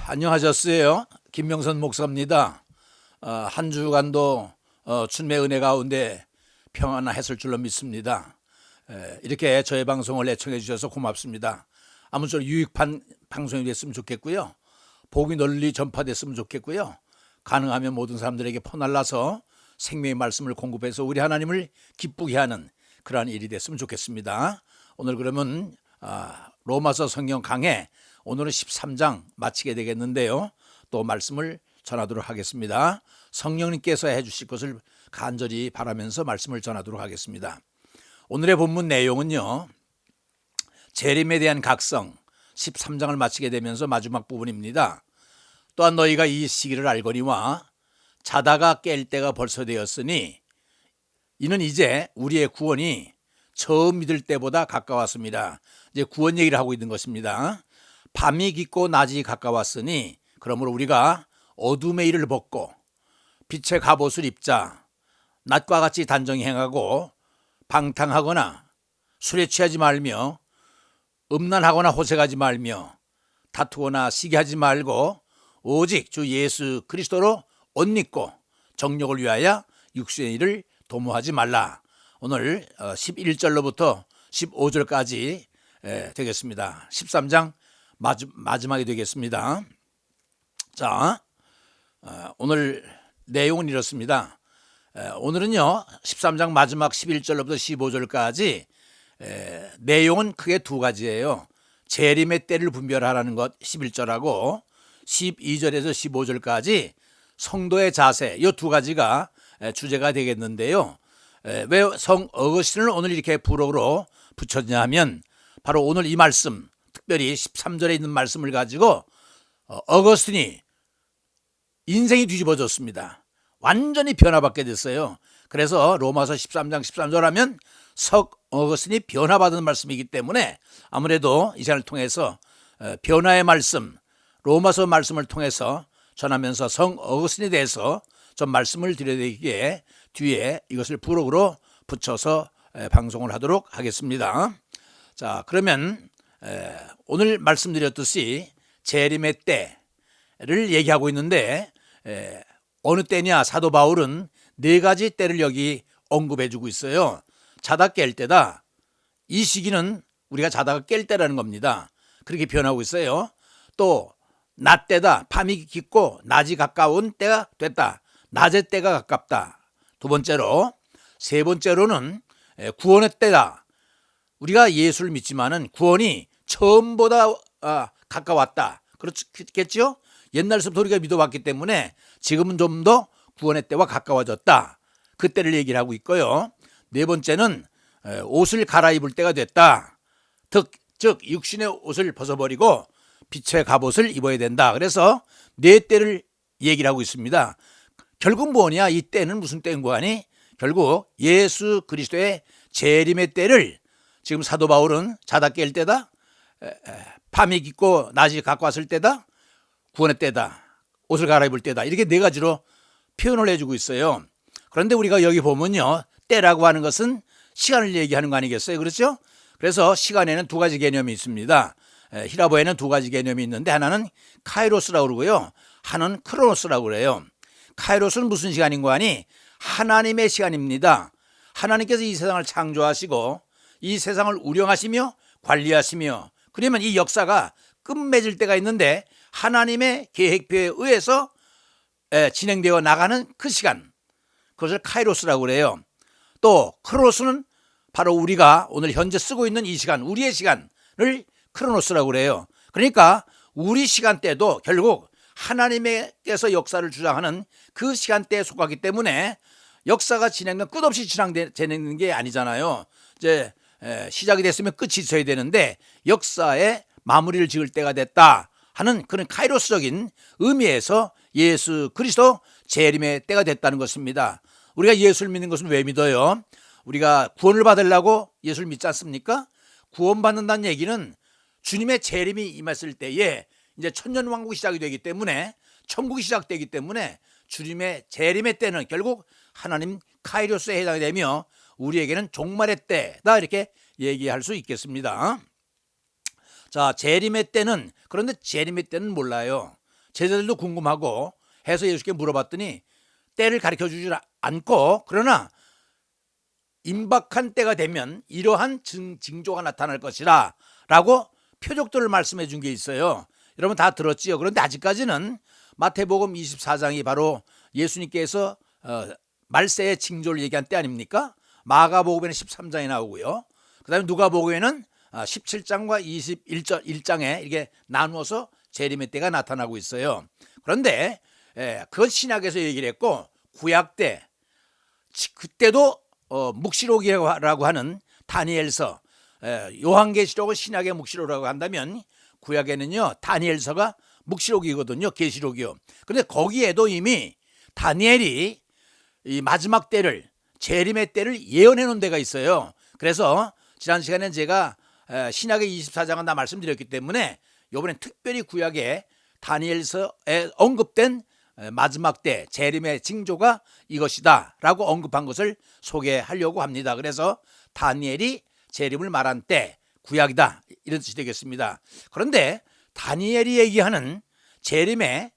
안녕하셨어요. 김명선 목사입니다. 한 주간도 주님의 은혜 가운데 평안했을 줄로 믿습니다. 이렇게 저의 방송을 애청해 주셔서 고맙습니다. 아무쪼록 유익한 방송이 됐으면 좋겠고요. 복이 널리 전파됐으면 좋겠고요. 가능하면 모든 사람들에게 퍼날라서 생명의 말씀을 공급해서 우리 하나님을 기쁘게 하는 그러한 일이 됐으면 좋겠습니다. 오늘 그러면 로마서 성경 강해 오늘은 13장 마치게 되겠는데요. 또 말씀을 전하도록 하겠습니다. 성령님께서 해주실 것을 간절히 바라면서 말씀을 전하도록 하겠습니다. 오늘의 본문 내용은요, 재림에 대한 각성 13장을 마치게 되면서 마지막 부분입니다. 또한 너희가 이 시기를 알거니와 자다가 깰 때가 벌써 되었으니 이는 이제 우리의 구원이 처음 믿을 때보다 가까웠습니다. 이제 구원 얘기를 하고 있는 것입니다. 밤이 깊고 낮이 가까웠으니 그러므로 우리가 어둠의 일을 벗고 빛의 갑옷을 입자. 낮과 같이 단정히 행하고 방탕하거나 술에 취하지 말며 음란하거나 호색하지 말며 다투거나 시기하지 말고 오직 주 예수 그리스도로 옷 입고 정욕을 위하여 육신의 일을 도모하지 말라. 오늘 11절로부터 15절까지 되겠습니다. 13장 마지막이 되겠습니다. 자, 오늘 내용은 이렇습니다. 오늘은요 13장 마지막 11절로부터 15절까지 내용은 크게 두 가지예요. 재림의 때를 분별하라는 것 11절하고 12절에서 15절까지 성도의 자세, 이 두 가지가 주제가 되겠는데요. 왜 성 어거스틴을 오늘 이렇게 부록으로 붙였냐 하면 바로 오늘 이 말씀, 특별히 13절에 있는 말씀을 가지고 어거스틴이 인생이 뒤집어졌습니다. 완전히 변화받게 됐어요. 그래서 로마서 13장 13절 하면 성 어거스틴이 변화받은 말씀이기 때문에 아무래도 이 시간을 통해서 변화의 말씀, 로마서 말씀을 통해서 전하면서 성 어거스틴에 대해서 좀 말씀을 드려야 되기에 뒤에 이것을 부록으로 붙여서 방송을 하도록 하겠습니다. 자, 그러면 오늘 말씀드렸듯이 재림의 때를 얘기하고 있는데 어느 때냐, 사도 바울은 네 가지 때를 여기 언급해 주고 있어요. 자다 깰 때다. 이 시기는 우리가 자다가 깰 때라는 겁니다. 그렇게 표현하고 있어요. 또 낮 때다. 밤이 깊고 낮이 가까운 때가 됐다. 낮의 때가 가깝다. 두 번째로, 세 번째로는 구원의 때다. 우리가 예수를 믿지만은 구원이 처음보다 가까웠다. 그렇겠죠? 옛날부터 우리가 믿어왔기 때문에 지금은 좀 더 구원의 때와 가까워졌다. 그 때를 얘기를 하고 있고요. 네 번째는 옷을 갈아입을 때가 됐다. 즉 육신의 옷을 벗어버리고 빛의 갑옷을 입어야 된다. 그래서 네 때를 얘기를 하고 있습니다. 결국 뭐냐? 이 때는 무슨 때인 거 아니? 결국 예수 그리스도의 재림의 때를 지금 사도 바울은 자다 깰 때다, 밤이 깊고 낮이 가까웠을 때다, 구원의 때다, 옷을 갈아입을 때다, 이렇게 네 가지로 표현을 해주고 있어요. 그런데 우리가 여기 보면요, 때라고 하는 것은 시간을 얘기하는 거 아니겠어요? 그렇죠? 그래서 시간에는 두 가지 개념이 있습니다. 히라보에는 두 가지 개념이 있는데 하나는 카이로스라고 그러고요, 하나는 크로노스라고 그래요. 카이로스는 무슨 시간인 거 아니? 하나님의 시간입니다. 하나님께서 이 세상을 창조하시고 이 세상을 운영하시며 관리하시며, 그러면 이 역사가 끝맺을 때가 있는데 하나님의 계획표에 의해서 진행되어 나가는 그 시간, 그것을 카이로스라고 그래요. 또 크로노스는 바로 우리가 오늘 현재 쓰고 있는 이 시간, 우리의 시간을 크로노스라고 그래요. 그러니까 우리 시간대도 결국 하나님께서 역사를 주장하는 그 시간대에 속하기 때문에 역사가 진행된 끝없이 진행되는 게 아니잖아요. 이제 시작이 됐으면 끝이 있어야 되는데 역사의 마무리를 지을 때가 됐다 하는 그런 카이로스적인 의미에서 예수 그리스도 재림의 때가 됐다는 것입니다. 우리가 예수를 믿는 것은 왜 믿어요? 우리가 구원을 받으려고 예수를 믿지 않습니까? 구원받는다는 얘기는 주님의 재림이 임했을 때에 이제 천년왕국이 시작이 되기 때문에, 천국이 시작되기 때문에 주님의 재림의 때는 결국 하나님 카이로스에 해당이 되며 우리에게는 종말의 때다, 이렇게 얘기할 수 있겠습니다. 자, 재림의 때는, 그런데 재림의 때는 몰라요. 제자들도 궁금하고 해서 예수께 물어봤더니 때를 가르쳐 주지 않고, 그러나 임박한 때가 되면 이러한 징조가 나타날 것이라 라고 표적들을 말씀해 준 게 있어요. 여러분 다 들었지요? 그런데 아직까지는 마태복음 24장이 바로 예수님께서 말세의 징조를 얘기한 때 아닙니까? 마가복음에는 13장이 나오고요. 그 다음에 누가복음에는 17장과 21장에 이렇게 나누어서 재림의 때가 나타나고 있어요. 그런데 그건 신약에서 얘기를 했고, 구약 때 그때도 묵시록이라고 하는 다니엘서, 요한계시록을 신약의 묵시록이라고 한다면 구약에는요 다니엘서가 묵시록이거든요, 계시록이요. 그런데 거기에도 이미 다니엘이 이 마지막 때를, 재림의 때를 예언해 놓은 데가 있어요. 그래서 지난 시간에 제가 신약의 24장은 다 말씀드렸기 때문에 이번엔 특별히 구약에 다니엘서에 언급된 마지막 때 재림의 징조가 이것이다 라고 언급한 것을 소개하려고 합니다. 그래서 다니엘이 재림을 말한 때 구약이다, 이런 뜻이 되겠습니다. 그런데 다니엘이 얘기하는 재림의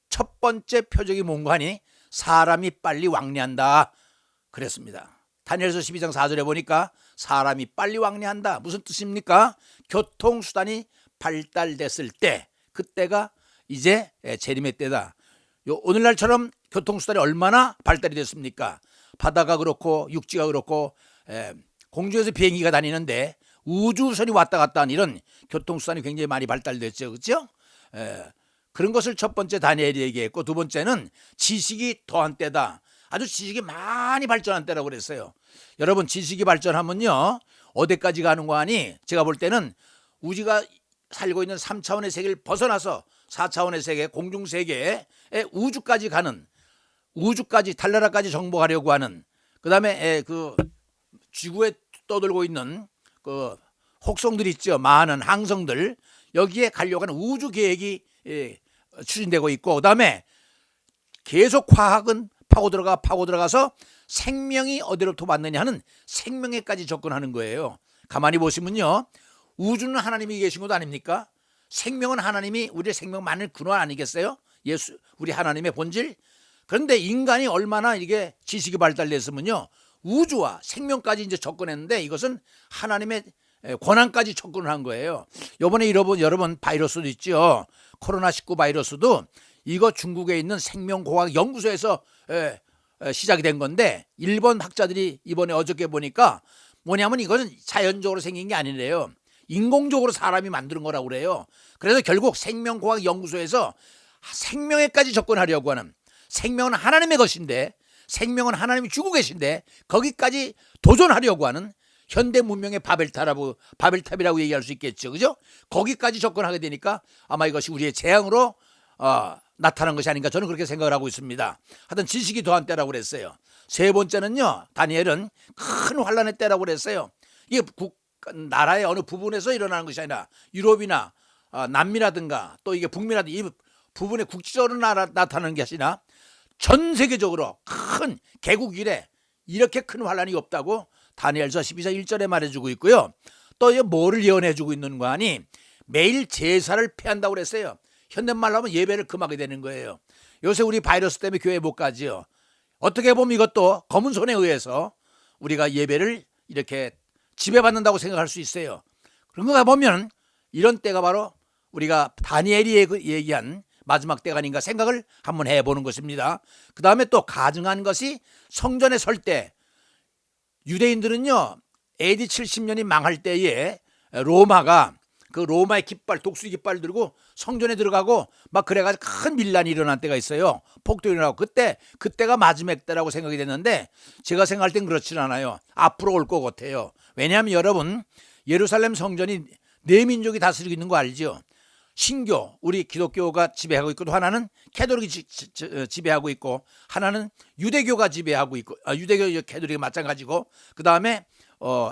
첫 번째 표적이 뭔가 하니 사람이 빨리 왕래한다 그랬습니다. 다니엘서 12장 4절에 보니까 사람이 빨리 왕래한다. 무슨 뜻입니까? 교통수단이 발달됐을 때, 그때가 이제 재림의 때다. 오늘날처럼 교통수단이 얼마나 발달이 됐습니까? 바다가 그렇고 육지가 그렇고 공중에서 비행기가 다니는데 우주선이 왔다 갔다 하는 이런 교통수단이 굉장히 많이 발달됐죠. 그렇죠? 그런 것을 첫 번째 다니엘이 얘기했고, 두 번째는 지식이 더한 때다. 아주 지식이 많이 발전한 때라고 그랬어요. 여러분, 지식이 발전하면요 어디까지 가는 거 아니? 제가 볼 때는 우리가 살고 있는 3차원의 세계를 벗어나서 4차원의 세계, 공중세계에 우주까지 가는, 우주까지, 달나라까지 정복하려고 하는, 그 다음에 그 지구에 떠돌고 있는 그 혹성들 있죠. 많은 항성들, 여기에 가려고 하는 우주 계획이 추진되고 있고, 그 다음에 계속 과학은 파고 들어가서 생명이 어디로부터 왔느냐 하는 생명에까지 접근하는 거예요. 가만히 보시면요, 우주는 하나님이 계신 것도 아닙니까? 생명은 하나님이 우리의 생명 만을 근원 아니겠어요? 예수, 우리 하나님의 본질. 그런데 인간이 얼마나 이게 지식이 발달됐으면요 우주와 생명까지 이제 접근했는데, 이것은 하나님의 권한까지 접근을 한 거예요. 이번에 여러분 바이러스도 있죠. 코로나19 바이러스도 이거 중국에 있는 생명공학 연구소에서 시작이 된 건데, 일본 학자들이 이번에 어저께 보니까 뭐냐면 이것은 자연적으로 생긴 게 아니래요. 인공적으로 사람이 만드는 거라고 그래요. 그래서 결국 생명공학 연구소에서 생명에까지 접근하려고 하는, 생명은 하나님의 것인데, 생명은 하나님이 주고 계신데 거기까지 도전하려고 하는 현대 문명의 바벨탑이라고 얘기할 수 있겠죠. 그죠? 거기까지 접근하게 되니까 아마 이것이 우리의 재앙으로 나타난 것이 아닌가, 저는 그렇게 생각을 하고 있습니다. 하여튼 지식이 더한 때라고 그랬어요. 세 번째는요, 다니엘은 큰 환란의 때라고 그랬어요. 이게 나라의 어느 부분에서 일어나는 것이 아니라 유럽이나 남미라든가 또 이게 북미라든가 이 부분에 국지적으로 나타나는 것이 아니라 전 세계적으로 큰 개국 이래 이렇게 큰 환란이 없다고 다니엘서 12장 1절에 말해주고 있고요. 또 뭐를 예언해주고 있는 거 아니? 매일 제사를 폐한다고 그랬어요. 현대말로 하면 예배를 금하게 되는 거예요. 요새 우리 바이러스 때문에 교회 못 가지요. 어떻게 보면 이것도 검은 손에 의해서 우리가 예배를 이렇게 지배받는다고 생각할 수 있어요. 그런 거 보면 이런 때가 바로 우리가 다니엘이 얘기한 마지막 때가 아닌가 생각을 한번 해보는 것입니다. 그 다음에 또 가증한 것이 성전에 설 때, 유대인들은요 AD 70년이 망할 때에 로마가 그 로마의 깃발, 독수 깃발 들고 성전에 들어가고 막 그래가지고 큰 밀란이 일어난 때가 있어요. 폭동이 일어나고, 그때가 마지막 때라고 생각이 됐는데 제가 생각할 땐 그렇진 않아요. 앞으로 올 것 같아요. 왜냐하면 여러분, 예루살렘 성전이 네 민족이 다스리고 있는 거 알죠? 신교, 우리 기독교가 지배하고 있고, 또 하나는 캐톨릭이 지배하고 있고, 하나는 유대교가 지배하고 있고, 유대교 캐톨릭이 마찬가지고, 그 다음에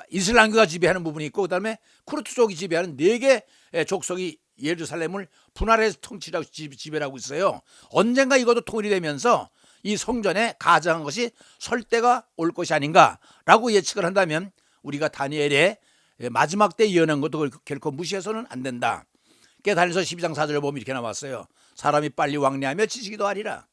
이슬람교가 지배하는 부분이 있고, 그 다음에 쿠르트족이 지배하는 네 개 족속이 예루살렘을 분할해서 통치하고 지배를 하고 있어요. 언젠가 이것도 통일이 되면서 이 성전에 가장한 것이 설 때가 올 것이 아닌가라고 예측을 한다면, 우리가 다니엘의 마지막 때 예언한 것도 결코 무시해서는 안 된다. 다니엘서 12장 4절에 보면 이렇게 나왔어요. 사람이 빨리 왕래하며 지식이 더하리라.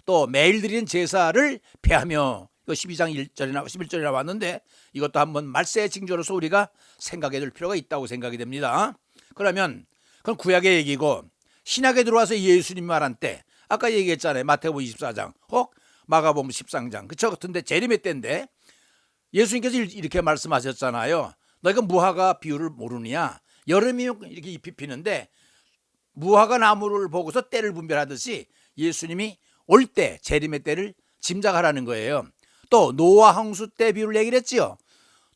또 매일 드리는 제사를 폐하며, 이거 12장 1절이나 11절에 나왔는데 이것도 한번 말세의 징조로서 우리가 생각해 둘 필요가 있다고 생각이 됩니다. 그러면 그건 구약의 얘기고, 신약에 들어와서 예수님이 말한 때, 아까 얘기했잖아요. 마태복음 24장 혹 마가복음 13장, 그쵸? 같은데 재림의 때인데 예수님께서 이렇게 말씀하셨잖아요. 너희가 무화과 비유를 모르느냐? 여름이면 이렇게 잎이 피는데 무화과 나무를 보고서 때를 분별하듯이 예수님이 올 때, 재림의 때를 짐작하라는 거예요. 또 노아 홍수 때 비유를 얘기를 했지요.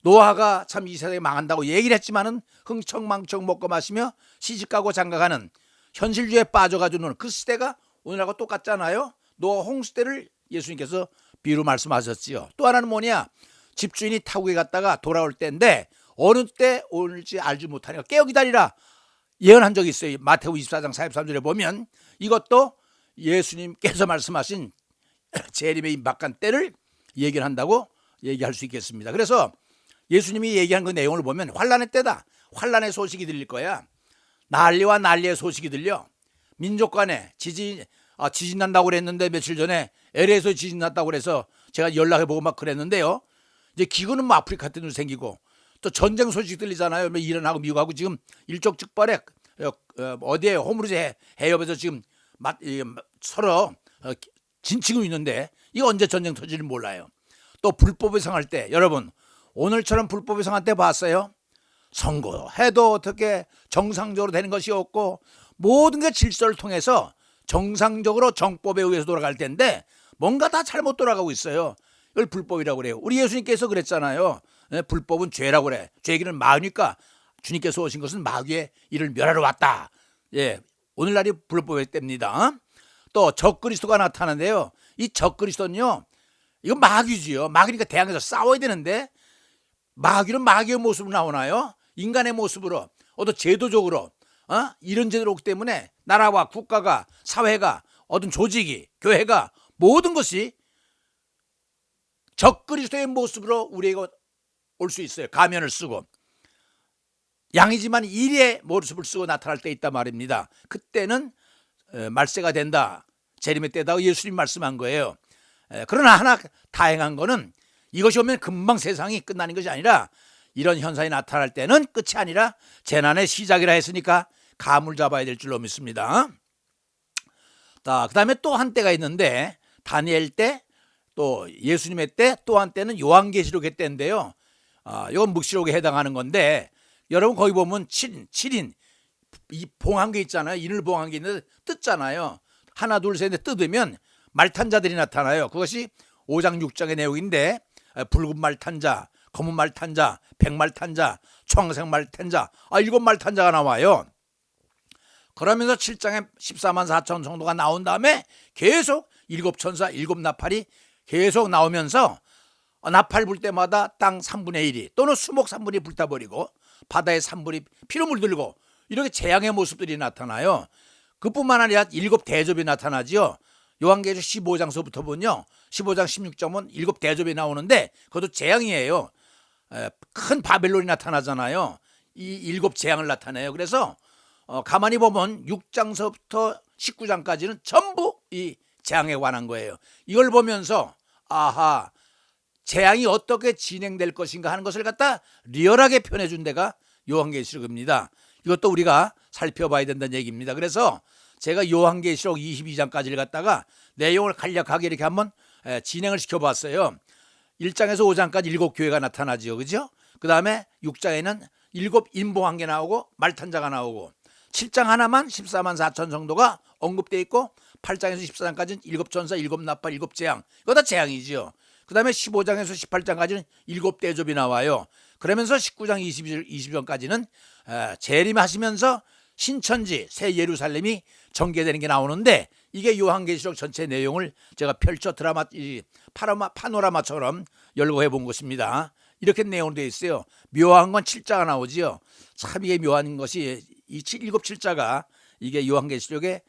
노아가 참 이 세상에 망한다고 얘기를 했지만은 흥청망청 먹고 마시며 시집가고 장가가는 현실주의에 빠져가지고 노는 그 시대가 오늘하고 똑같잖아요. 노아 홍수 때를 예수님께서 비유로 말씀하셨지요. 또 하나는 뭐냐? 집주인이 타국에 갔다가 돌아올 때인데 어느 때 올지 알지 못하니까 깨어 기다리라 예언한 적이 있어요. 마태복음 24장 43절에 보면 이것도 예수님께서 말씀하신 재림의 임박한 때를 얘기를 한다고 얘기할 수 있겠습니다. 그래서 예수님이 얘기한 그 내용을 보면 환란의 때다. 환란의 소식이 들릴 거야. 난리와 난리의 소식이 들려. 민족 간에 지진 난다고 그랬는데 며칠 전에 LA에서 지진 났다고 그래서 제가 연락해보고 막 그랬는데요. 이제 기근은 뭐 아프리카 때도 생기고 또 전쟁 소식 들리잖아요. 이란하고 미국하고 지금 일촉즉발에 어디에 호르무즈 해협에서 지금 서로 진치고 있는데 이거 언제 전쟁 터질지 몰라요. 또 불법이 성할 때, 여러분 오늘처럼 불법이 성할 때 봤어요? 선거해도 어떻게 정상적으로 되는 것이 없고 모든 게 질서를 통해서 정상적으로 정법에 의해서 돌아갈 텐데 뭔가 다 잘못 돌아가고 있어요. 이걸 불법이라고 그래요. 우리 예수님께서 그랬잖아요. 불법은 죄라고 그래. 죄의 길은 마귀니까 주님께서 오신 것은 마귀의 일을 멸하러 왔다. 예, 오늘날이 불법의 때입니다. 또 적그리스도가 나타나는데요. 이 적그리스도는요, 이건 마귀지요. 마귀니까 대항해서 싸워야 되는데 마귀는 마귀의 모습으로 나오나요? 인간의 모습으로, 어떤 제도적으로 이런 제도로 오기 때문에 나라와 국가가, 사회가, 어떤 조직이, 교회가 모든 것이 적그리스도의 모습으로 우리에게 올 수 있어요. 가면을 쓰고 양이지만 일의 모습을 쓰고 나타날 때 있단 말입니다. 그때는 말세가 된다, 재림의 때다 예수님 말씀한 거예요. 그러나 하나 다행한 거는 이것이 오면 금방 세상이 끝나는 것이 아니라 이런 현상이 나타날 때는 끝이 아니라 재난의 시작이라 했으니까 감을 잡아야 될 줄로 믿습니다. 그 다음에 또 한때가 있는데 다니엘 때, 또 예수님의 때, 또 한때는 요한계시록의 때인데요. 이건 묵시록에 해당하는 건데 여러분 거기 보면 7인 이 봉한 게 있잖아요. 인을 봉한 게 있는데 뜯잖아요. 하나 둘 셋 뜯으면 말탄자들이 나타나요. 그것이 5장 6장의 내용인데 붉은 말탄자, 검은 말탄자, 백말탄자, 청색 말탄자, 7말탄자가 나와요. 그러면서 7장에 14만 4천 정도가 나온 다음에 계속 7천사 7나팔이 계속 나오면서 나팔 불 때마다 땅 3분의 1이 또는 수목 3분의 1이 불타버리고 바다의 3분의 1이 피로 물들고 이렇게 재앙의 모습들이 나타나요. 그뿐만 아니라 7대접이 나타나죠. 요한계시록 15장서부터 보면요, 15장 16장 보면 7대접이 나오는데 그것도 재앙이에요. 큰 바벨론이 나타나잖아요. 이 7재앙을 나타내요. 그래서 가만히 보면 6장서부터 19장까지는 전부 이 재앙에 관한 거예요. 이걸 보면서 아하, 재앙이 어떻게 진행될 것인가 하는 것을 갖다 리얼하게 표현해준 데가 요한계시록입니다. 이것도 우리가 살펴봐야 된다는 얘기입니다. 그래서 제가 요한계시록 22장까지를 갖다가 내용을 간략하게 이렇게 한번 진행을 시켜봤어요. 1장에서 5장까지 7교회가 나타나죠. 그죠? 그 다음에 6장에는 7인봉한 게 나오고 말탄자가 나오고 7장 하나만 14만 4천 정도가 언급되어 있고 8장에서 14장까지는 7천사, 7나팔, 7재앙. 이거 다 재앙이죠. 그 다음에 15장에서 18장까지는 7대접이 나와요. 그러면서 19장 20절까지는 재림하시면서 신천지 새 예루살렘이 전개되는 게 나오는데 이게 요한계시록 전체 내용을 제가 펼쳐 파노라마처럼 열거해 본 것입니다. 이렇게 내용으로 되어 있어요. 묘한 건 7자가 나오지요. 참 이게 묘한 것이 이 7자가 이게 요한계시록의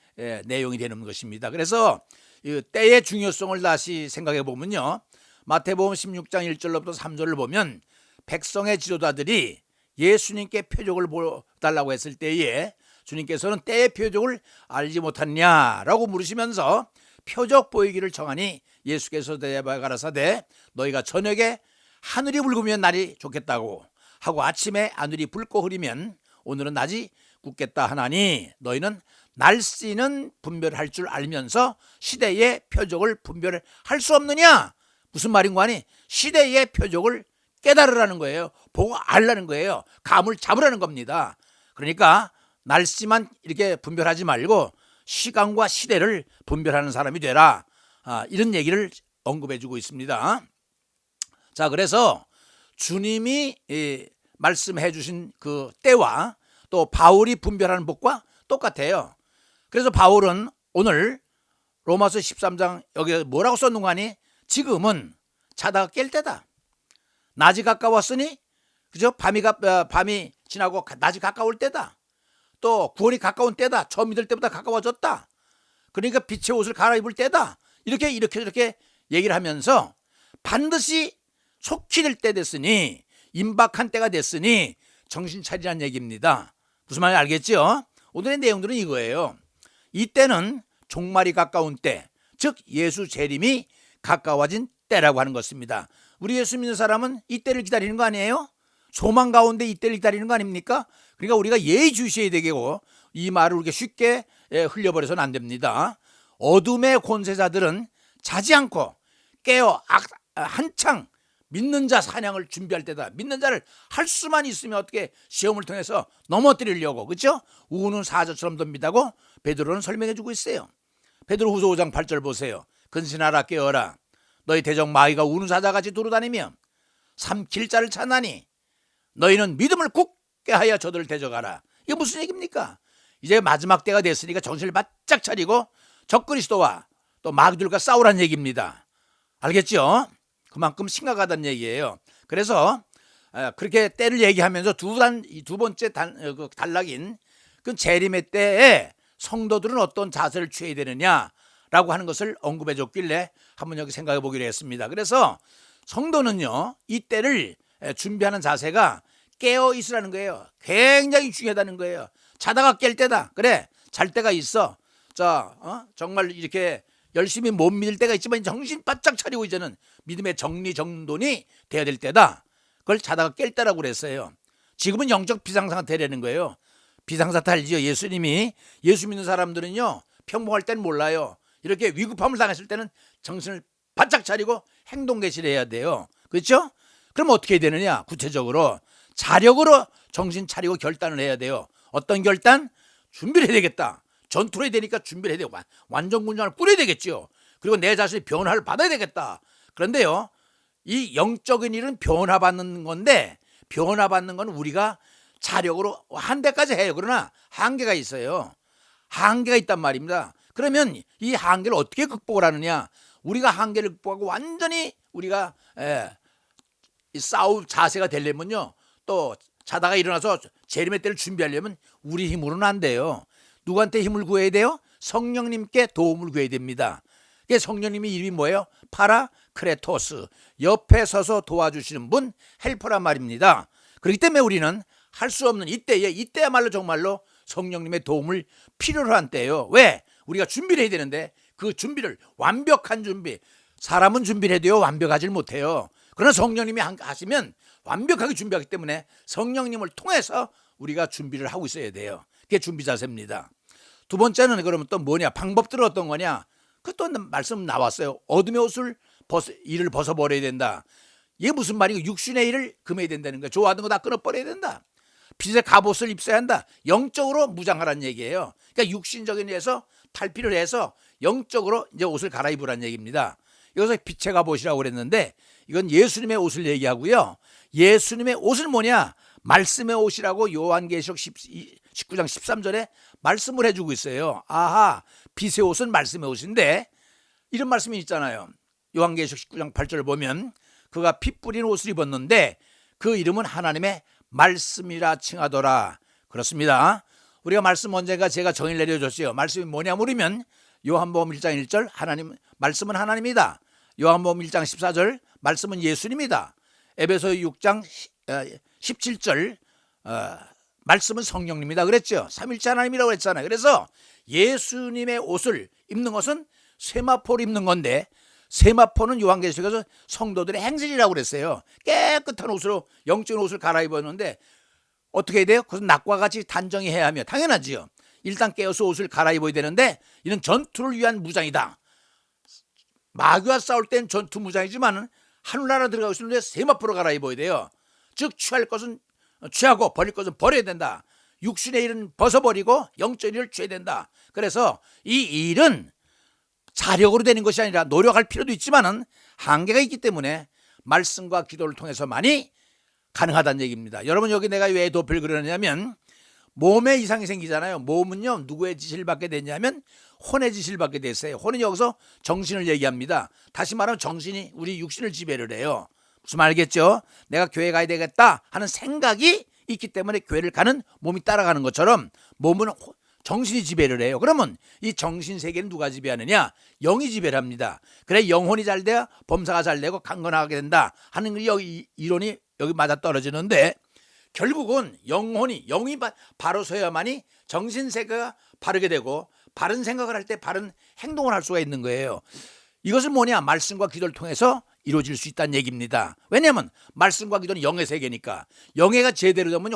내용이 되는 것입니다. 그래서 이 때의 중요성을 다시 생각해 보면요, 마태복음 16장 1절로부터 3절을 보면 백성의 지도자들이 예수님께 표적을 보달라고 했을 때에 주님께서는 때의 표적을 알지 못하느냐라고 물으시면서 표적 보이기를 청하니 예수께서 대답하여 가라사대 너희가 저녁에 하늘이 붉으면 날이 좋겠다고 하고 아침에 하늘이 붉고 흐리면 오늘은 낮이 굳겠다 하나니 너희는 날씨는 분별할 줄 알면서 시대의 표적을 분별할 수 없느냐? 무슨 말인가 하니 시대의 표적을 깨달으라는 거예요. 보고 알라는 거예요. 감을 잡으라는 겁니다. 그러니까 날씨만 이렇게 분별하지 말고 시간과 시대를 분별하는 사람이 되라. 이런 얘기를 언급해 주고 있습니다. 자, 그래서 주님이 말씀해 주신 그 때와 또 바울이 분별하는 법과 똑같아요. 그래서 바울은 오늘 로마서 13장 여기 뭐라고 썼는가 하니 지금은 자다가 깰 때다. 낮이 가까웠으니 그죠? 밤이 지나고 낮이 가까울 때다. 또 구원이 가까운 때다. 처음 믿을 때보다 가까워졌다. 그러니까 빛의 옷을 갈아입을 때다. 이렇게 얘기를 하면서 반드시 속히 될 때 됐으니 임박한 때가 됐으니 정신 차리라는 얘기입니다. 무슨 말인지 알겠죠? 오늘의 내용들은 이거예요. 이때는 종말이 가까운 때, 즉 예수 재림이 가까워진 때라고 하는 것입니다. 우리 예수 믿는 사람은 이때를 기다리는 거 아니에요? 소망 가운데 이때를 기다리는 거 아닙니까? 그러니까 우리가 예의주시해야 되고 이 말을 우리가 쉽게 흘려버려서는 안 됩니다. 어둠의 권세자들은 자지 않고 깨어 한창 믿는 자 사냥을 준비할 때다. 믿는 자를 할 수만 있으면 어떻게 시험을 통해서 넘어뜨리려고, 그렇죠? 우는 사자처럼 덤비다고 베드로는 설명해 주고 있어요. 베드로후서 5장 8절 보세요. 근신하라 깨어라. 너희 대적 마귀가 우는 사자같이 돌아다니며 삼킬 자를 찾나니 너희는 믿음을 굳게 하여 저들을 대적하라. 이게 무슨 얘기입니까? 이제 마지막 때가 됐으니까 정신을 바짝 차리고 적그리스도와 또 마귀들과 싸우라는 얘기입니다. 알겠죠? 그만큼 심각하다는 얘기예요. 그래서 그렇게 때를 얘기하면서 두 번째 단락인 그 재림의 때에 성도들은 어떤 자세를 취해야 되느냐라고 하는 것을 언급해 줬길래 한번 여기 생각해 보기로 했습니다. 그래서 성도는요, 이 때를 준비하는 자세가 깨어 있으라는 거예요. 굉장히 중요하다는 거예요. 자다가 깰 때다. 그래, 잘 때가 있어. 정말 이렇게 열심히 못 믿을 때가 있지만 정신 바짝 차리고 이제는 믿음의 정리정돈이 돼야 될 때다. 그걸 자다가 깰 때라고 그랬어요. 지금은 영적 비상사태라는 거예요. 비상사태 알지요? 예수님이 예수 믿는 사람들은요, 평범할 때는 몰라요. 이렇게 위급함을 당했을 때는 정신을 바짝 차리고 행동 개시를 해야 돼요. 그렇죠? 그럼 어떻게 해야 되느냐? 구체적으로 자력으로 정신 차리고 결단을 해야 돼요. 어떤 결단? 준비를 해야 되겠다. 전투를 해야 되니까 준비를 해야 되고 완전군장을 꾸려야 되겠죠. 그리고 내 자신이 변화를 받아야 되겠다. 그런데요, 이 영적인 일은 변화받는 건데 변화받는 건 우리가 자력으로 한 대까지 해요. 그러나 한계가 있어요. 한계가 있단 말입니다. 그러면 이 한계를 어떻게 극복을 하느냐? 우리가 한계를 극복하고 완전히 우리가 싸울 자세가 되려면요, 또 자다가 일어나서 재림의 때를 준비하려면 우리 힘으로는 안 돼요. 누구한테 힘을 구해야 돼요? 성령님께 도움을 구해야 됩니다. 성령님의 이름이 뭐예요? 파라크레토스, 옆에 서서 도와주시는 분, 헬퍼란 말입니다. 그렇기 때문에 우리는 할 수 없는 이때야말로 정말로 성령님의 도움을 필요로 한 때예요. 왜? 우리가 준비를 해야 되는데 그 준비를, 완벽한 준비, 사람은 준비를 해도요 완벽하지 못해요. 그러나 성령님이 하시면 완벽하게 준비하기 때문에 성령님을 통해서 우리가 준비를 하고 있어야 돼요. 그게 준비 자세입니다. 두 번째는 그러면 또 뭐냐? 방법들은 어떤 거냐? 그또 말씀 나왔어요. 어둠의 옷을 이를 벗어버려야 된다. 이게 무슨 말이고, 육신의 일을 금해야 된다는 거예요. 좋아하는 거 다 끊어버려야 된다. 빛의 갑옷을 입어야 한다. 영적으로 무장하라는 얘기예요. 그러니까 육신적인 일에서 탈피를 해서 영적으로 이제 옷을 갈아입으라는 얘기입니다. 여기서 빛의 갑옷이라고 그랬는데 이건 예수님의 옷을 얘기하고요. 예수님의 옷은 뭐냐? 말씀의 옷이라고 요한계시록 19장 13절에 말씀을 해주고 있어요. 아하, 빛의 옷은 말씀의 옷인데 이런 말씀이 있잖아요. 요한계시록 19장 8절을 보면 그가 피 뿌린 옷을 입었는데 그 이름은 하나님의 말씀이라 칭하더라. 그렇습니다. 우리가 말씀 언젠가 제가 정의를 내려줬어요. 말씀이 뭐냐 물으면 요한복음 1장 1절 말씀은 하나님이다. 요한복음 1장 14절 말씀은 예수님이다. 에베소 6장 17절 말씀은 성령님이다 그랬죠. 삼일째 하나님이라고 했잖아요. 그래서 예수님의 옷을 입는 것은 세마포를 입는 건데, 세마포는 요한계시록에서 성도들의 행실이라고 그랬어요. 깨끗한 옷으로, 영적인 옷을 갈아입었는데 어떻게 해야 돼요? 그것은 낮과 같이 단정히 해야 하며, 당연하지요. 일단 깨어서 옷을 갈아입어야 되는데, 이는 전투를 위한 무장이다. 마귀와 싸울 땐 전투 무장이지만 하늘나라 들어가고 있는데 세마포로 갈아입어야 돼요. 즉 취할 것은 취하고 버릴 것은 버려야 된다. 육신의 일은 벗어버리고 영적인 일을 취해야 된다. 그래서 이 일은 자력으로 되는 것이 아니라 노력할 필요도 있지만은 한계가 있기 때문에 말씀과 기도를 통해서만이 가능하다는 얘기입니다. 여러분, 여기 내가 왜 도표를 그려놨냐면, 몸에 이상이 생기잖아요. 몸은요, 누구의 지시를 받게 되냐면 혼의 지시를 받게 됐어요. 혼은 여기서 정신을 얘기합니다. 다시 말하면 정신이 우리 육신을 지배를 해요. 무슨 말 알겠죠? 내가 교회 가야 되겠다 하는 생각이 있기 때문에 교회를 가는 몸이 따라가는 것처럼 몸은 정신이 지배를 해요. 그러면 이 정신 세계는 누가 지배하느냐? 영이 지배를 합니다. 그래 영혼이 잘 돼야 범사가 잘 되고 강건하게 된다 하는 이론이 여기 맞아 떨어지는데, 결국은 영이 바로 서야만이 정신 세계가 바르게 되고 바른 생각을 할 때 바른 행동을 할 수가 있는 거예요. 이것은 뭐냐? 말씀과 기도를 통해서 이루어질 수 있다는 얘기입니다. 왜냐하면 말씀과 기도는 영의 세계니까, 영의가 제대로 되면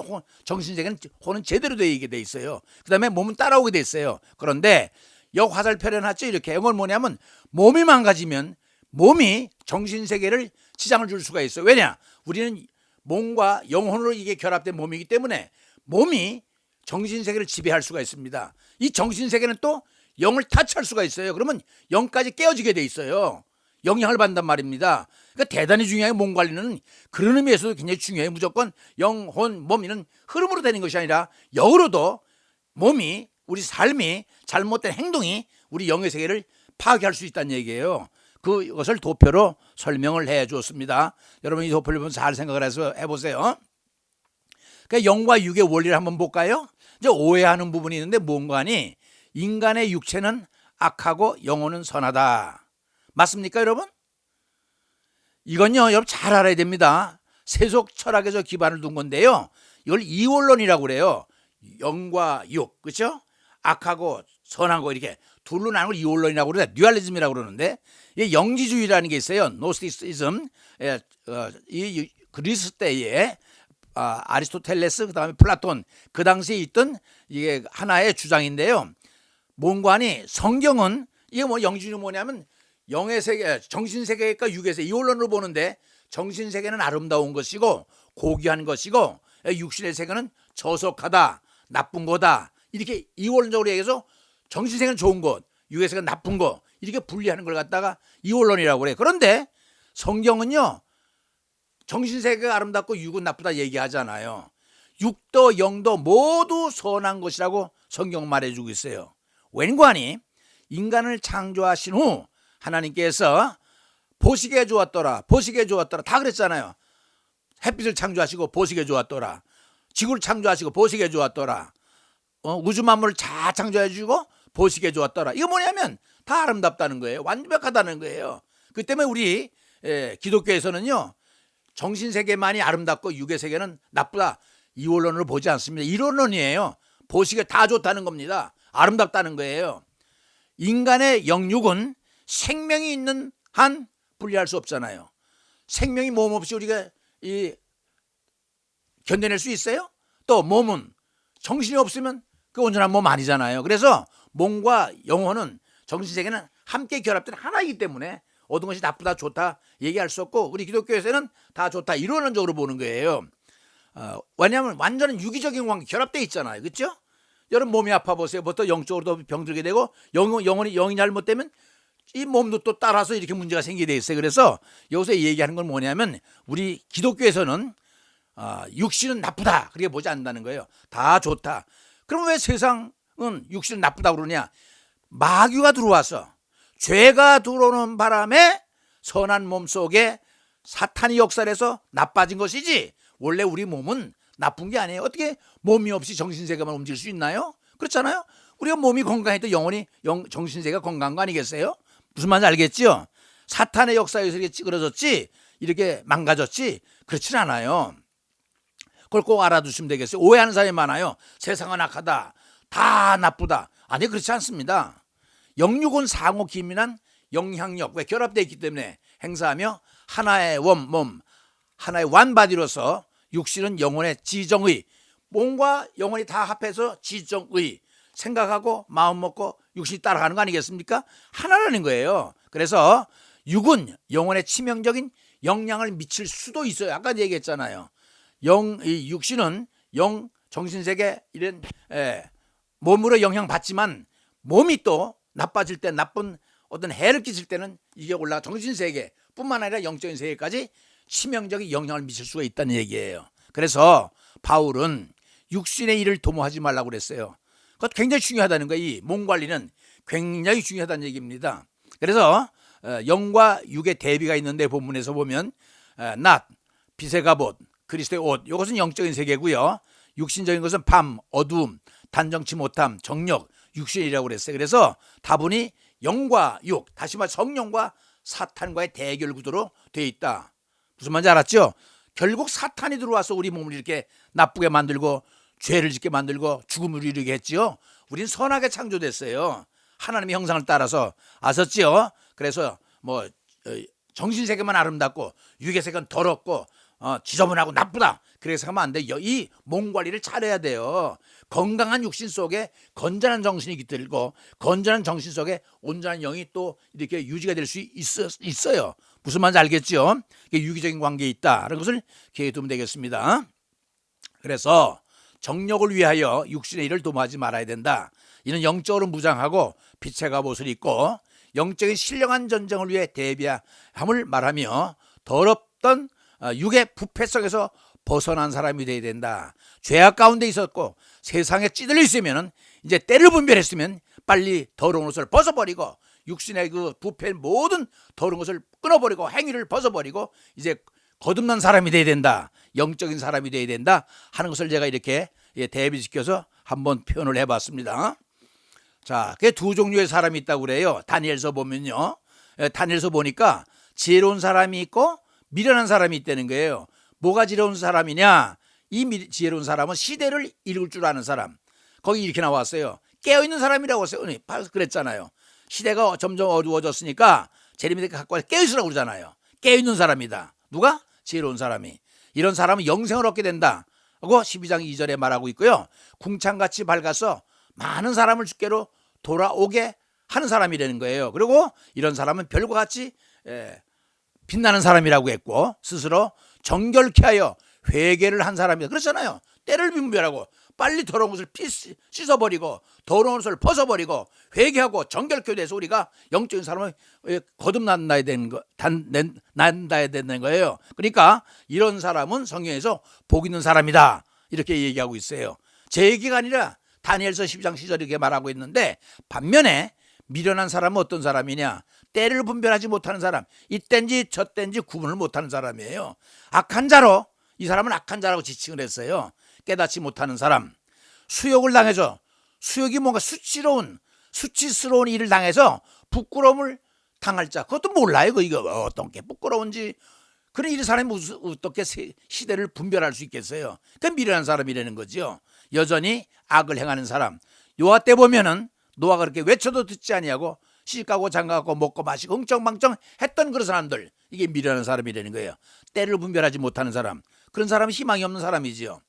정신세계는 혼은 제대로 되게 돼 있어요. 그 다음에 몸은 따라오게 돼 있어요. 그런데 화살표를 해놨죠. 이렇게 이건 뭐냐면, 몸이 망가지면 몸이 정신세계를 지장을 줄 수가 있어요. 왜냐? 우리는 몸과 영혼으로 이게 결합된 몸이기 때문에 몸이 정신세계를 지배할 수가 있습니다. 이 정신세계는 또 영을 타치할 수가 있어요. 그러면 영까지 깨어지게 돼 있어요. 영향을 받는단 말입니다. 그러니까 대단히 중요해요. 몸 관리는 그런 의미에서도 굉장히 중요해요. 무조건 영혼, 몸 이는 흐름으로 되는 것이 아니라 영으로도 몸이, 우리 삶이, 잘못된 행동이 우리 영의 세계를 파괴할 수 있다는 얘기예요. 그것을 도표로 설명을 해 주었습니다. 여러분, 이 도표를 보면 잘 생각을 해서 해보세요. 그러니까 영과 육의 원리를 한번 볼까요? 이제 오해하는 부분이 있는데, 뭔가니 인간의 육체는 악하고 영혼은 선하다. 맞습니까, 여러분? 이건요, 여러분 잘 알아야 됩니다. 세속 철학에서 기반을 둔 건데요. 이걸 이원론이라고 그래요. 영과 육, 그렇죠? 악하고 선하고 이렇게 둘로 나누는 걸 이원론이라고 그러는데, 듀얼리즘이라고 그러는데, 이게 영지주의라는 게 있어요. 노스티시즘. 이 그리스 때에 아리스토텔레스, 그다음에 플라톤, 그 당시에 있던 이게 하나의 주장인데요. 뭔가니 성경은, 이게 뭐 영지주의는 뭐냐면 영의 세계, 정신 세계과 육의 세계, 이원론으로 보는데, 정신 세계는 아름다운 것이고 고귀한 것이고 육신의 세계는 저속하다, 나쁜 거다, 이렇게 이원론적으로 얘기해서 정신 세계는 좋은 것, 육의 세계는 나쁜 것, 이렇게 분리하는 걸 갖다가 이원론이라고 그래요. 그런데 성경은요, 정신 세계가 아름답고 육은 나쁘다 얘기하잖아요. 육도 영도 모두 선한 것이라고 성경 말해주고 있어요. 왠관이 인간을 창조하신 후 하나님께서 보시기에 좋았더라, 보시기에 좋았더라 다 그랬잖아요. 햇빛을 창조하시고 보시기에 좋았더라, 지구를 창조하시고 보시기에 좋았더라, 우주 만물을 잘 창조해 주고 보시기에 좋았더라. 이거 뭐냐면 다 아름답다는 거예요. 완벽하다는 거예요. 그 때문에 우리 기독교에서는요, 정신세계만이 아름답고 육의 세계는 나쁘다, 이원론으로 보지 않습니다. 이론론이에요. 보시기에 다 좋다는 겁니다. 아름답다는 거예요. 인간의 영육은 생명이 있는 한 분리할 수 없잖아요. 생명이 몸 없이 우리가 견뎌낼 수 있어요? 또 몸은 정신이 없으면 그 온전한 몸 아니잖아요. 그래서 몸과 영혼은, 정신세계는 함께 결합된 하나이기 때문에 어떤 것이 나쁘다 좋다 얘기할 수 없고, 우리 기독교에서는 다 좋다 이론론적으로 보는 거예요. 왜냐하면 완전한 유기적인 관계 결합되어 있잖아요. 그렇죠? 여러분 몸이 아파 보세요. 부터 영적으로도 병들게 되고, 영이 잘못되면 이 몸도 또 따라서 이렇게 문제가 생기게 돼 있어요. 그래서 여기서 얘기하는 건 뭐냐면, 우리 기독교에서는 육신은 나쁘다 그렇게 보지 않는다는 거예요. 다 좋다. 그럼 왜 세상은 육신은 나쁘다고 그러냐? 마귀가 들어와서, 죄가 들어오는 바람에 선한 몸 속에 사탄이 역사를 해서 나빠진 것이지, 원래 우리 몸은 나쁜 게 아니에요. 어떻게 몸이 없이 정신세계만 움직일 수 있나요? 그렇잖아요. 우리가 몸이 건강해도 정신세계가 건강한 거 아니겠어요? 무슨 말인지 알겠죠? 사탄의 역사에서 이렇게 찌그러졌지, 이렇게 망가졌지, 그렇진 않아요. 그걸 꼭 알아두시면 되겠어요. 오해하는 사람이 많아요. 세상은 악하다, 다 나쁘다. 아니, 그렇지 않습니다. 영육은 상호 기민한 영향력, 왜 결합되어 있기 때문에 행사하며 하나의 몸, 하나의 완바디로서 육신은 영혼의 지정의, 몸과 영혼이 다 합해서 지정의, 생각하고 마음 먹고 육신이 따라가는 거 아니겠습니까? 하나라는 거예요. 그래서 육은 영혼의 치명적인 영향을 미칠 수도 있어요. 아까 얘기했잖아요. 이 육신은 정신세계 이런 몸으로 영향받지만 몸이 또 나빠질 때, 나쁜 어떤 해를 끼칠 때는 이게 올라가 정신세계뿐만 아니라 영적인 세계까지 치명적인 영향을 미칠 수가 있다는 얘기예요. 그래서 바울은 육신의 일을 도모하지 말라고 그랬어요. 그것 굉장히 중요하다는 거예요. 이 몸 관리는 굉장히 중요하다는 얘기입니다. 그래서 영과 육의 대비가 있는데 본문에서 보면 낮, 빛의 갑옷, 그리스도의 옷, 이것은 영적인 세계고요. 육신적인 것은 밤, 어두움, 단정치 못함, 정력, 육신이라고 그랬어요. 그래서 다분히 영과 육, 다시 말해 성령과 사탄과의 대결 구도로 되어 있다. 무슨 말인지 알았죠? 결국 사탄이 들어와서 우리 몸을 이렇게 나쁘게 만들고 죄를 짓게 만들고 죽음을 이루게 했지요. 우린 선하게 창조됐어요. 하나님의 형상을 따라서. 아셨지요? 그래서 뭐 정신세계만 아름답고 육의 세계는 더럽고 지저분하고 나쁘다, 그래서 하면 안 돼요. 이 몸 관리를 잘해야 돼요. 건강한 육신 속에 건전한 정신이 깃들고 건전한 정신 속에 온전한 영이 또 이렇게 유지가 될 수 있어요. 무슨 말인지 알겠죠? 이게 유기적인 관계에 있다는 것을 기억해 두면 되겠습니다. 그래서 정력을 위하여 육신의 일을 도모하지 말아야 된다. 이는 영적으로 무장하고 빛의 갑옷을 입고 영적인 신령한 전쟁을 위해 대비함을 말하며 더럽던 육의 부패성에서 벗어난 사람이 되어야 된다. 죄악 가운데 있었고 세상에 찌들려 있으면 이제 때를 분별했으면 빨리 더러운 옷을 벗어버리고 육신의 그 부패 모든 더러운 것을 끊어버리고 행위를 벗어버리고 이제 거듭난 사람이 되어야 된다. 영적인 사람이 되어야 된다 하는 것을 제가 이렇게 대비시켜서 한번 표현을 해봤습니다. 자, 그게 두 종류의 사람이 있다고 그래요. 다니엘서 보면요. 다니엘서 보니까 지혜로운 사람이 있고 미련한 사람이 있다는 거예요. 뭐가 지혜로운 사람이냐? 이 지혜로운 사람은 시대를 읽을 줄 아는 사람. 거기 이렇게 나왔어요. 깨어있는 사람이라고 했어요. 그랬잖아요. 시대가 점점 어두워졌으니까 재림이 갖고 와서 깨어있으라고 그러잖아요. 깨어있는 사람이다. 누가? 지혜로운 사람이. 이런 사람은 영생을 얻게 된다 하고 12장 2절에 말하고 있고요. 궁창같이 밝아서 많은 사람을 주께로 돌아오게 하는 사람이라는 거예요. 그리고 이런 사람은 별과 같이 빛나는 사람이라고 했고 스스로 정결케 하여 회개를 한 사람이다. 그렇잖아요. 때를 분별하고 빨리 더러운 것을 씻어버리고 더러운 것을 벗어버리고 회개하고 정결케 돼서 우리가 영적인 사람을 거듭난다야 되는 거예요. 그러니까 이런 사람은 성경에서 복 있는 사람이다 이렇게 얘기하고 있어요. 제 얘기가 아니라 다니엘서 12장 10절 이렇게 말하고 있는데, 반면에 미련한 사람은 어떤 사람이냐? 때를 분별하지 못하는 사람, 이땐지 저땐지 구분을 못하는 사람이에요. 악한 자로, 이 사람은 악한 자라고 지칭을 했어요. 깨닫지 못하는 사람, 수욕을 당해서, 수욕이 뭔가 수치스러운 일을 당해서 부끄러움을 당할 자, 그것도 몰라요. 이거 어떤 게 부끄러운지. 그런 이 사람이 어떻게 시대를 분별할 수 있겠어요? 그 미련한 사람이라는 거죠. 여전히 악을 행하는 사람. 요하 때 보면은 노아가 그렇게 외쳐도 듣지 아니하고 시집가고 장가가고 먹고 마시고 흥청망청 했던 그런 사람들, 이게 미련한 사람이라는 거예요. 때를 분별하지 못하는 사람, 그런 사람은 희망이 없는 사람이지요.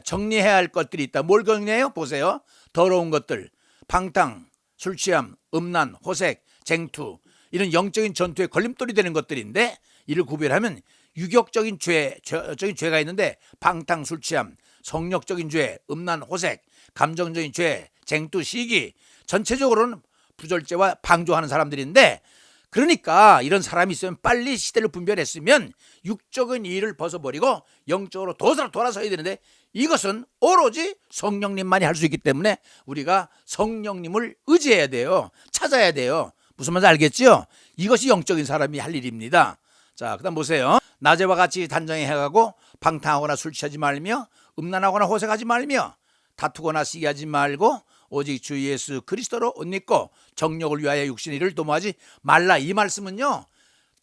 정리해야 할 것들이 있다. 뭘 정리해요? 보세요. 더러운 것들, 방탕, 술 취함, 음란, 호색, 쟁투, 이런 영적인 전투에 걸림돌이 되는 것들인데, 이를 구별하면 유격적인 죄가 있는데 방탕, 술 취함, 성욕적인 죄, 음란, 호색, 감정적인 죄, 쟁투, 시기, 전체적으로는 부절죄와 방조하는 사람들인데, 그러니까 이런 사람이 있으면 빨리 시대를 분별했으면 육적인 일을 벗어버리고 영적으로 돌아서야 되는데, 이것은 오로지 성령님만이 할 수 있기 때문에 우리가 성령님을 의지해야 돼요. 찾아야 돼요. 무슨 말인지 알겠죠? 이것이 영적인 사람이 할 일입니다. 자, 그 다음 보세요. 낮에와 같이 단정히 해가고 방탕하거나 술 취하지 말며 음란하거나 호색하지 말며 다투거나 시기하지 말고 오직 주 예수 그리스도로 옷 입고 정욕을 위하여 육신의 일을 도모하지 말라. 이 말씀은요,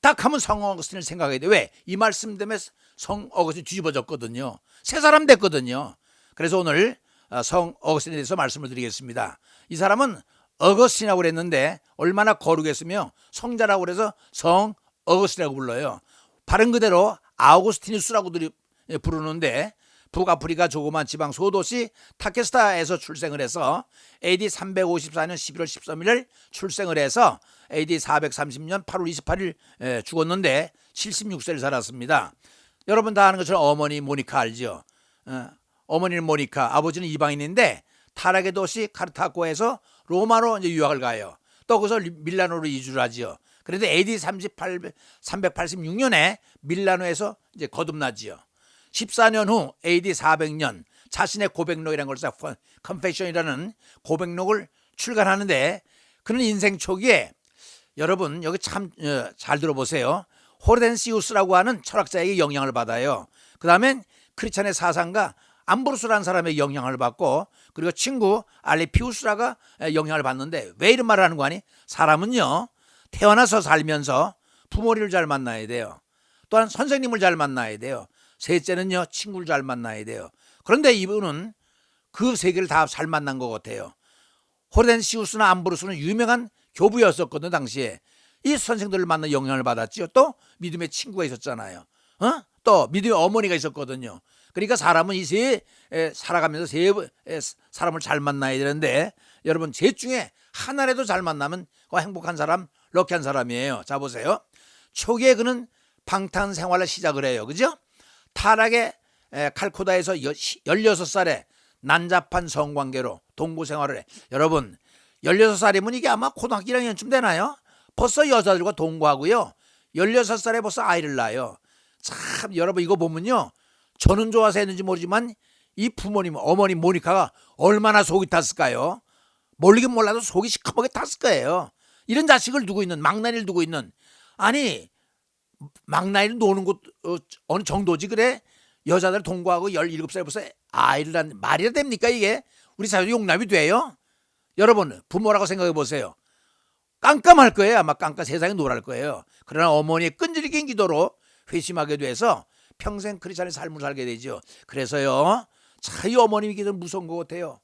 딱 하면 성 어거스틴을 생각하게 돼. 왜? 이 말씀 때문에 성 어거스틴이 뒤집어졌거든요. 새 사람 됐거든요. 그래서 오늘 성 어거스틴에 대해서 말씀을 드리겠습니다. 이 사람은 어거스틴이라고 그랬는데 얼마나 거룩했으며 성자라고 그래서 성 어거스틴이라고 불러요. 발음 그대로 아우구스티누스라고도 부르는데 북아프리카 조그만 지방 소도시 타케스타에서 출생을 해서 AD 354년 11월 13일 출생을 해서 AD 430년 8월 28일 죽었는데 76세를 살았습니다. 여러분 다 아는 것처럼 어머니 모니카 알죠? 어머니는 모니카, 아버지는 이방인인데 타락의 도시 카르타고에서 로마로 이제 유학을 가요. 또 거기서 밀라노로 이주를 하지요. 그런데 AD 386년에 밀라노에서 이제 거듭나지요. 14년 후 AD 400년 자신의 고백록이라는 걸 써 컨페션이라는 고백록을 출간하는데 그는 인생 초기에 여러분 여기 참 잘 들어보세요. 호르덴시우스라고 하는 철학자에게 영향을 받아요. 그 다음엔 크리스찬의 사상가 암브로스라는 사람의 영향을 받고 그리고 친구 알레피우스라가 영향을 받는데 왜 이런 말을 하는 거 아니? 사람은요 태어나서 살면서 부모를 잘 만나야 돼요. 또한 선생님을 잘 만나야 돼요. 셋째는요 친구를 잘 만나야 돼요. 그런데 이분은 그 세 개를 다 잘 만난 것 같아요. 호르덴시우스나 암브로스는 유명한 교부였었거든요. 당시에 이 선생들을 만나 영향을 받았죠. 또 믿음의 친구가 있었잖아요. 또 믿음의 어머니가 있었거든요. 그러니까 사람은 이 세 살아가면서 세 사람을 잘 만나야 되는데 여러분 셋 중에 하나라도 잘 만나면 행복한 사람, 럭키한 사람이에요. 자 보세요. 초기에 그는 방탕 생활을 시작을 해요. 그죠? 타락의 칼코다에서 16살에 난잡한 성관계로 동거 생활을 해. 여러분 16살이면 이게 아마 고등학교 1학년쯤 되나요? 벌써 여자들과 동거하고요. 16살에 벌써 아이를 낳아요. 참 여러분 이거 보면요. 저는 좋아서 했는지 모르지만 이 부모님 어머니 모니카가 얼마나 속이 탔을까요? 모르긴 몰라도 속이 시커멓게 탔을 거예요. 이런 자식을 두고 있는 망나니를 두고 있는 아니 망나니를 노는 곳 어느 정도지 그래? 여자들 동거하고 17살에 벌써 아이를 낳는 말이 됩니까 이게? 우리 사회에 용납이 돼요? 여러분 부모라고 생각해 보세요. 깜깜할 거예요. 아마 깜깜 세상이 노랄 거예요. 그러나 어머니의 끈질긴 기도로 회심하게 돼서 평생 크리스찬의 삶을 살게 되죠. 그래서요 참 이 어머님이 기도는 무서운 것 같아요.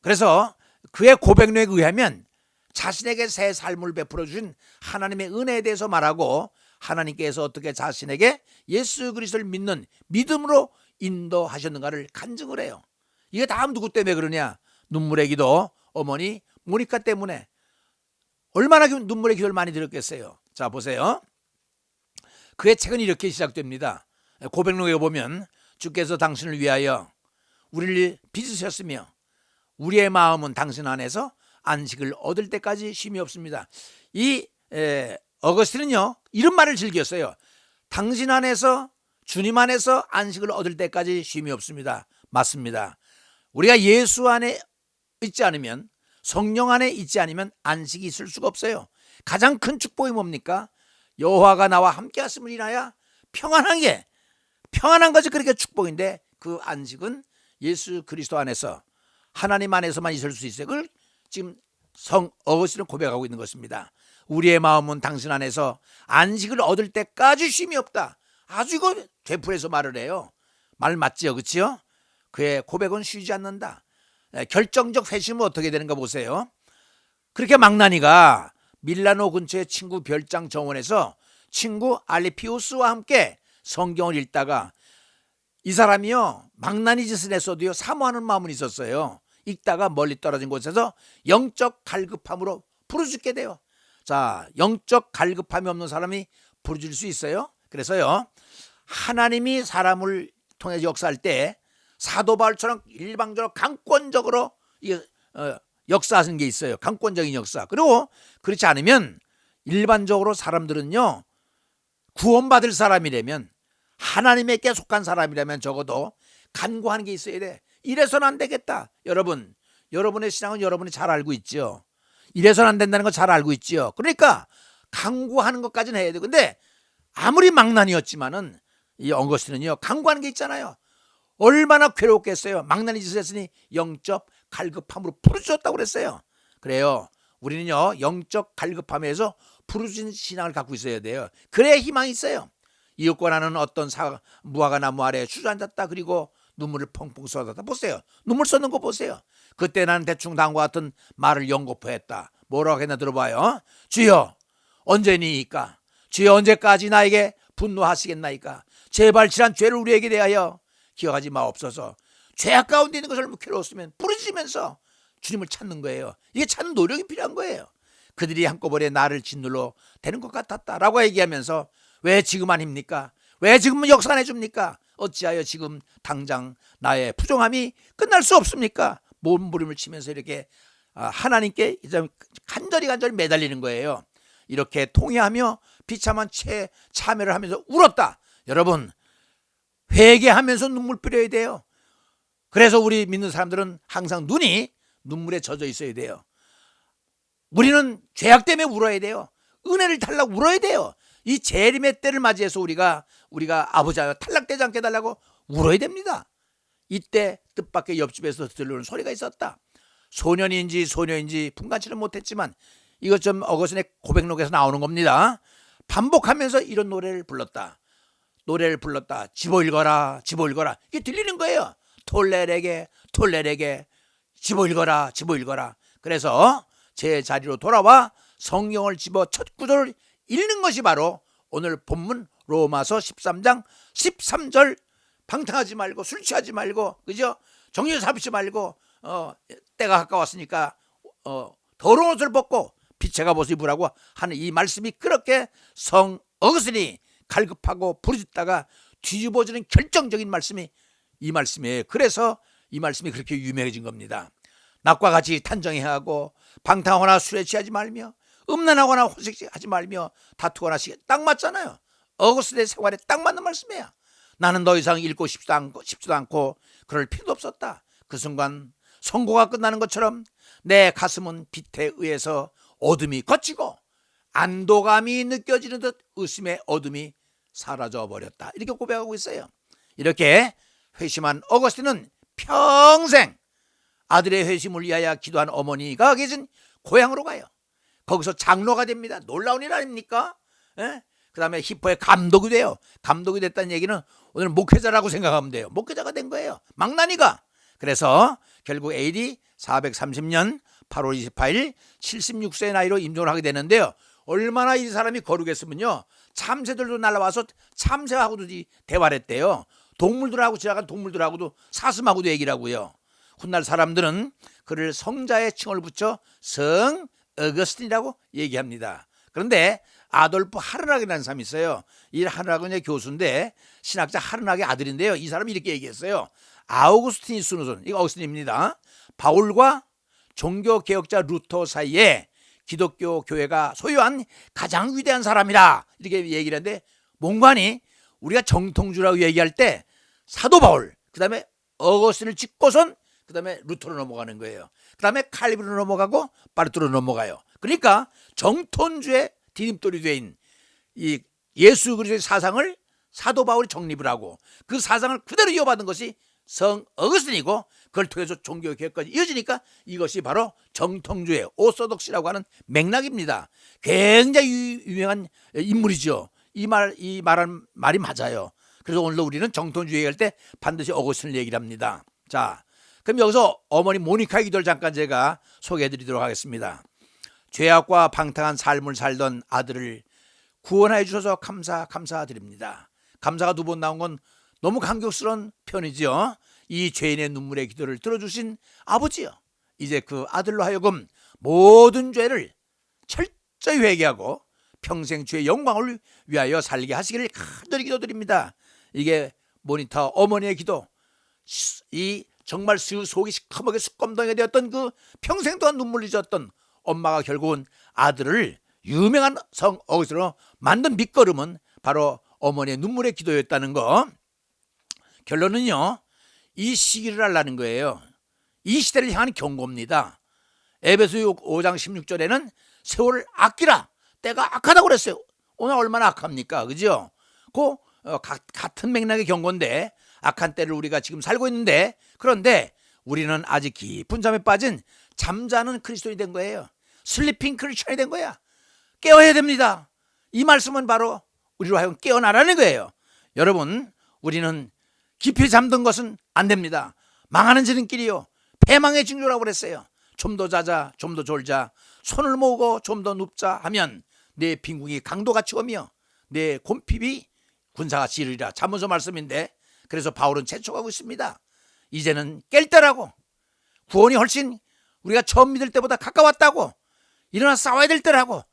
그래서 그의 고백록에 의하면 자신에게 새 삶을 베풀어 주신 하나님의 은혜에 대해서 말하고 하나님께서 어떻게 자신에게 예수 그리스도를 믿는 믿음으로 인도하셨는가를 간증을 해요. 이게 다음 누구 때문에 그러냐? 눈물의 기도 어머니 모니카 때문에. 얼마나 눈물의 기도를 많이 드렸겠어요. 자 보세요. 그의 책은 이렇게 시작됩니다. 고백록에 보면 주께서 당신을 위하여 우리를 빚으셨으며 우리의 마음은 당신 안에서 안식을 얻을 때까지 쉼이 없습니다. 이 어거스틴은요 이런 말을 즐겼어요. 당신 안에서 주님 안에서 안식을 얻을 때까지 쉼이 없습니다. 맞습니다. 우리가 예수 안에 있지 않으면 성령 안에 있지 않으면 안식이 있을 수가 없어요. 가장 큰 축복이 뭡니까? 여호와가 나와 함께 하심을 인하여 평안한 것이 그렇게 축복인데 그 안식은 예수 그리스도 안에서 하나님 안에서만 있을 수 있어요. 그걸 지금 성 어거스틴은 고백하고 있는 것입니다. 우리의 마음은 당신 안에서 안식을 얻을 때까지 쉼이 없다. 아주 이거 되풀이해서 말을 해요. 말 맞지요, 그렇지요? 그의 고백은 쉬지 않는다. 결정적 회심은 어떻게 되는가 보세요. 그렇게 망나니가 밀라노 근처의 친구 별장 정원에서 친구 알레피우스와 함께 성경을 읽다가 이 사람이요 망나니 짓을 했어도요 사모하는 마음은 있었어요. 읽다가 멀리 떨어진 곳에서 영적 갈급함으로 부르짖게 돼요. 자, 영적 갈급함이 없는 사람이 부르짖을 수 있어요? 그래서요 하나님이 사람을 통해 역사할 때 사도 바울처럼 일방적으로 강권적으로 역사하는 게 있어요. 강권적인 역사. 그리고 그렇지 않으면 일반적으로 사람들은요 구원받을 사람이라면 하나님에게 속한 사람이라면 적어도 간구하는 게 있어야 돼. 이래서는 안 되겠다. 여러분, 여러분의 신앙은 여러분이 잘 알고 있죠. 이래서는 안 된다는 거 잘 알고 있죠. 그러니까 간구하는 것까지는 해야 돼. 근데 아무리 망난이었지만은 이 어거스틴은요 간구하는 게 있잖아요. 얼마나 괴롭겠어요. 망나니 짓을 했으니 영적 갈급함으로 부르짖었다고 그랬어요. 그래요. 우리는요 영적 갈급함에서 부르짖는 신앙을 갖고 있어야 돼요. 그래야 희망이 있어요. 이웃과 나는 어떤 무화과 나무 아래 주저앉았다. 그리고 눈물을 펑펑 쏟았다. 보세요. 눈물 쏟는 거 보세요. 그때 나는 대충 다음과 같은 말을 연거푸했다. 뭐라고 했나 들어봐요. 주여 언제니까? 주여 언제까지 나에게 분노하시겠나이까? 제발 지난 죄를 우리에게 대하여 기억하지 마옵소서. 죄악 가운데 있는 것을 괴로웠으면 부르짖으면서 주님을 찾는 거예요. 이게 찾는 노력이 필요한 거예요. 그들이 한꺼번에 나를 짓눌러 대는 것 같았다라고 얘기하면서 왜 지금 아닙니까? 왜 지금은 역사 안 해줍니까? 어찌하여 지금 당장 나의 부정함이 끝날 수 없습니까? 몸부림을 치면서 이렇게 하나님께 간절히 매달리는 거예요. 이렇게 통회하며 비참한 참회를 하면서 울었다. 여러분, 회개하면서 눈물 뿌려야 돼요. 그래서 우리 믿는 사람들은 항상 눈이 눈물에 젖어 있어야 돼요. 우리는 죄악 때문에 울어야 돼요. 은혜를 달라고 울어야 돼요. 이 재림의 때를 맞이해서 우리가 아버지와 탈락되지 않게 해달라고 울어야 됩니다. 이때 뜻밖의 옆집에서 들려오는 소리가 있었다. 소년인지 소녀인지 분간치는 못했지만 이것 좀 어거스틴의 고백록에서 나오는 겁니다. 반복하면서 이런 노래를 불렀다. 집어 읽어라, 집어 읽어라. 이게 들리는 거예요. 톨레레게 집어 읽어라, 집어 읽어라. 그래서 제 자리로 돌아와 성경을 집어 첫 구절을 읽는 것이 바로 오늘 본문 로마서 13장 13절. 방탕하지 말고 술 취하지 말고, 그죠? 정욕 사비지 말고 때가 가까웠으니까 더러운 옷을 벗고 빛의 갑옷을 입으라고 하는 이 말씀이 그렇게 성 어거스틴이 갈급하고 부르짖다가 뒤집어지는 결정적인 말씀이 이 말씀이에요. 그래서 이 말씀이 그렇게 유명해진 겁니다. 낮과 같이 탄정해야 하고 방탕하거나 술에 취하지 말며 음란하거나 호색하지 말며 다투거나 딱 맞잖아요. 어거스틴의 생활에 딱 맞는 말씀이에요. 나는 더 이상 읽고 싶지도 않고 그럴 필요도 없었다. 그 순간 선고가 끝나는 것처럼 내 가슴은 빛에 의해서 어둠이 걷히고 안도감이 느껴지는 듯 의심의 어둠이 사라져 버렸다. 이렇게 고백하고 있어요. 이렇게 회심한 어거스틴은 평생 아들의 회심을 위하여 기도한 어머니가 계신 고향으로 가요. 거기서 장로가 됩니다. 놀라운 일 아닙니까? 그 다음에 히포의 감독이 돼요. 감독이 됐다는 얘기는 오늘 목회자라고 생각하면 돼요. 목회자가 된 거예요. 망나니가. 그래서 결국 AD 430년 8월 28일 76세의 나이로 임종을 하게 되는데요. 얼마나 이 사람이 거룩했으면요, 참새들도 날아와서 참새하고도 대화를 했대요. 동물들하고 지나간 동물들하고도 사슴하고도 얘기를 하고요. 훗날 사람들은 그를 성자의 칭을 붙여 성 어거스틴이라고 얘기합니다. 그런데 아돌프 하르락이라는 사람이 있어요. 이 하르락은 교수인데 신학자 하르락의 아들인데요. 이 사람이 이렇게 얘기했어요. 아우구스티누스는, 이거 어거스틴입니다. 바울과 종교개혁자 루터 사이에 기독교 교회가 소유한 가장 위대한 사람이라 이렇게 얘기를 하는데, 뭔가니 우리가 정통주라고 얘기할 때 사도 바울, 그 다음에 어거스틴을 찍고선 그 다음에 루터로 넘어가는 거예요. 그 다음에 칼빈으로 넘어가고 바르트로 넘어가요. 그러니까 정통주의 디딤돌이 된 이 예수 그리스도의 사상을 사도 바울이 정립을 하고 그 사상을 그대로 이어받은 것이 성 어거스틴이고, 그걸 통해서 종교개혁까지 이어지니까 이것이 바로 정통주의 오소독시라고 하는 맥락입니다. 굉장히 유명한 인물이죠. 이 말한 말이 맞아요. 그래서 오늘도 우리는 정통주의 얘기할 때 반드시 어거스틴을 얘기를 합니다. 자, 그럼 여기서 어머니 모니카의 기도를 잠깐 제가 소개해드리도록 하겠습니다. 죄악과 방탕한 삶을 살던 아들을 구원해 주셔서 감사드립니다. 감사가 두 번 나온 건 너무 감격스러운 편이지요. 이 죄인의 눈물의 기도를 들어주신 아버지요, 이제 그 아들로 하여금 모든 죄를 철저히 회개하고 평생 주의 영광을 위하여 살게 하시기를 간절히 기도드립니다. 이게 모니터 어머니의 기도. 이 정말 속이 시커멓게 숯검덩이가 되었던 그 평생 동안 눈물 흘렸던 엄마가 결국은 아들을 유명한 성 어거스틴으로 만든 밑거름은 바로 어머니의 눈물의 기도였다는 거. 결론은요, 이 시기를 알라는 거예요. 이 시대를 향한 경고입니다. 에베소 5장 16절에는 세월을 아끼라, 때가 악하다고 그랬어요. 오늘 얼마나 악합니까? 그죠? 같은 맥락의 경고인데, 악한 때를 우리가 지금 살고 있는데, 그런데 우리는 아직 깊은 잠에 빠진 잠자는 그리스도인이 된 거예요. 슬리핑 크리스천이 된 거야. 깨어야 됩니다. 이 말씀은 바로 우리로 하여금 깨어나라는 거예요. 여러분, 우리는 깊이 잠든 것은 안 됩니다. 망하는 지름길이요, 패망의 징조라고 그랬어요. 좀 더 자자, 좀 더 졸자, 손을 모으고 좀 더 눕자 하면 내 빈궁이 강도같이 오며 내 곰핍이 군사같이 이르리라. 잠언서 말씀인데, 그래서 바울은 재촉하고 있습니다. 이제는 깰 때라고, 구원이 훨씬 우리가 처음 믿을 때보다 가까웠다고, 일어나 싸워야 될 때라고,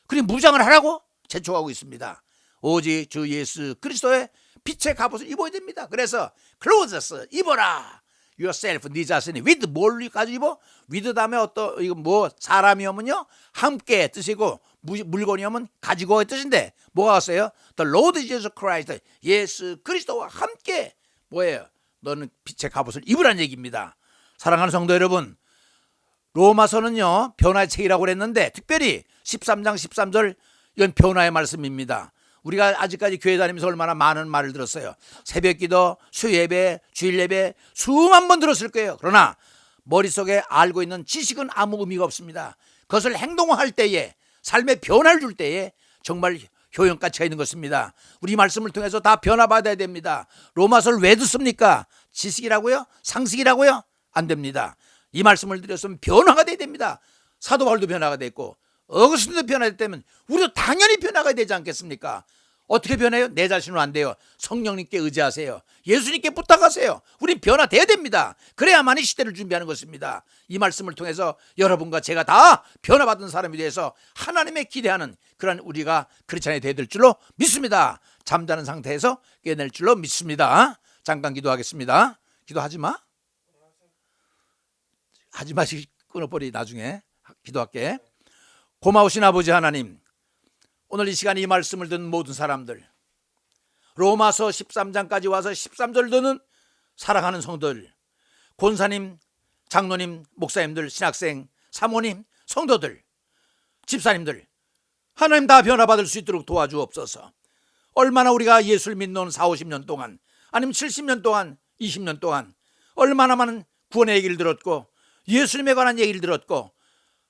그리고 무장을 하라고 재촉하고 있습니다. 오직 주 예수 그리스도의 빛의 갑옷을 입어야 됩니다. 그래서 clothes 입어라 yourself, 네 자신이. with 뭘 가지고 입어? with 다음에 어떤 이거 뭐 사람이 오면요 함께 뜻이고, 물건이 오면 가지고의 뜻인데 뭐가 왔어요? The Lord Jesus Christ, 예수 그리스도와 함께 뭐예요? 너는 빛의 갑옷을 입으라는 얘기입니다. 사랑하는 성도 여러분, 로마서는요 변화의 책이라고 그랬는데, 특별히 13장 13절 이건 변화의 말씀입니다. 우리가 아직까지 교회 다니면서 얼마나 많은 말을 들었어요. 새벽기도, 수예배, 주일예배 수만 번 들었을 거예요. 그러나 머릿속에 알고 있는 지식은 아무 의미가 없습니다. 그것을 행동할 때에, 삶의 변화를 줄 때에 정말 효용가치가 있는 것입니다. 우리 말씀을 통해서 다 변화받아야 됩니다. 로마서를 왜 듣습니까? 지식이라고요? 상식이라고요? 안 됩니다. 이 말씀을 드렸으면 변화가 돼야 됩니다. 사도 바울도 변화가 됐고 어거스틴도 변화됐다면 우리도 당연히 변화가 되지 않겠습니까? 어떻게 변해요? 내 자신으로 안 돼요. 성령님께 의지하세요. 예수님께 부탁하세요. 우린 변화돼야 됩니다. 그래야만 이 시대를 준비하는 것입니다. 이 말씀을 통해서 여러분과 제가 다 변화받은 사람이 돼서 하나님의 기대하는 그런 우리가 크리스찬이 되어야 될 줄로 믿습니다. 잠자는 상태에서 깨어날 줄로 믿습니다. 잠깐 기도하겠습니다. 기도하지 마. 하지 마시, 끊어버리. 나중에 기도할게. 고마우신 아버지 하나님, 오늘 이 시간에 이 말씀을 듣는 모든 사람들, 로마서 13장까지 와서 13절 듣는 사랑하는 성도들, 권사님, 장로님, 목사님들, 신학생, 사모님, 성도들, 집사님들, 하나님 다 변화받을 수 있도록 도와주옵소서. 얼마나 우리가 예수를 믿는 40, 50년 동안, 아니면 70년 동안, 20년 동안 얼마나 많은 구원의 얘기를 들었고, 예수님에 관한 얘기를 들었고,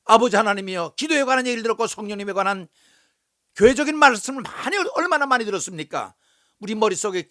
아버지 하나님이여 기도에 관한 얘기를 들었고, 성령님에 관한 교회적인 말씀을 얼마나 많이 들었습니까? 우리 머릿속에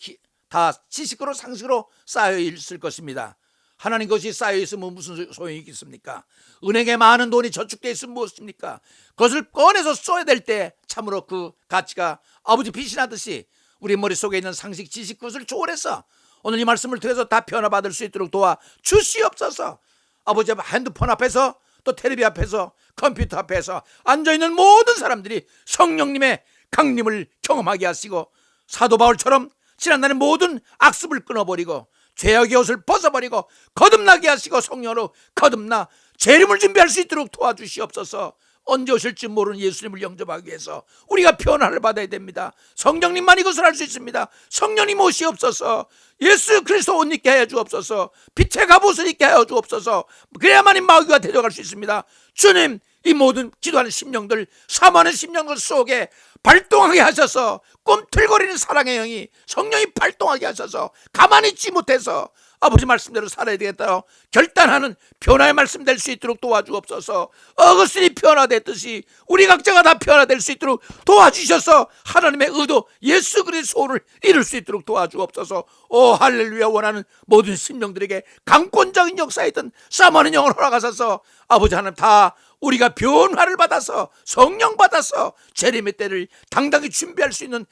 다 지식으로 상식으로 쌓여 있을 것입니다. 하나님 것이 쌓여 있으면 무슨 소용이 있겠습니까? 은행에 많은 돈이 저축되어 있으면 무엇입니까? 그것을 꺼내서 써야 될 때 참으로 그 가치가 아버지 빛이 나듯이 우리 머릿속에 있는 상식, 지식, 그것을 초월해서 오늘 이 말씀을 통해서 다 변화받을 수 있도록 도와주시옵소서. 아버지 핸드폰 앞에서, 또 텔레비 앞에서, 컴퓨터 앞에서 앉아있는 모든 사람들이 성령님의 강림을 경험하게 하시고, 사도 바울처럼 지난날의 모든 악습을 끊어버리고 죄악의 옷을 벗어버리고 거듭나게 하시고, 성령으로 거듭나 재림을 준비할 수 있도록 도와주시옵소서. 언제 오실지 모르는 예수님을 영접하기 위해서 우리가 변화를 받아야 됩니다. 성령님만이 그것을 할 수 있습니다. 성령님 오시옵소서. 예수 그리스도 옷 입게 하여 주옵소서. 빛의 갑옷을 입게 하여 주옵소서. 그래야만이 마귀가 대적할 수 있습니다. 주님, 이 모든 기도하는 심령들, 사모하는 심령들 속에 발동하게 하셔서, 꿈틀거리는 사랑의 영이 성령이 발동하게 하셔서 가만히 있지 못해서 아버지 말씀대로 살아야 되겠다 결단하는 변화의 말씀 될 수 있도록 도와주옵소서. 어거스틴이 변화됐듯이 우리 각자가 다 변화될 수 있도록 도와주셔서 하나님의 의도, 예수 그리스도를 이룰 수 있도록 도와주옵소서. 오 할렐루야. 원하는 모든 심령들에게 강권적인 역사이든 사모하는 영을 허락하셔서 아버지 하나님 다 우리가 변화를 받아서, 성령 받아서 재림의 때를 당당히 준비할 수 있는,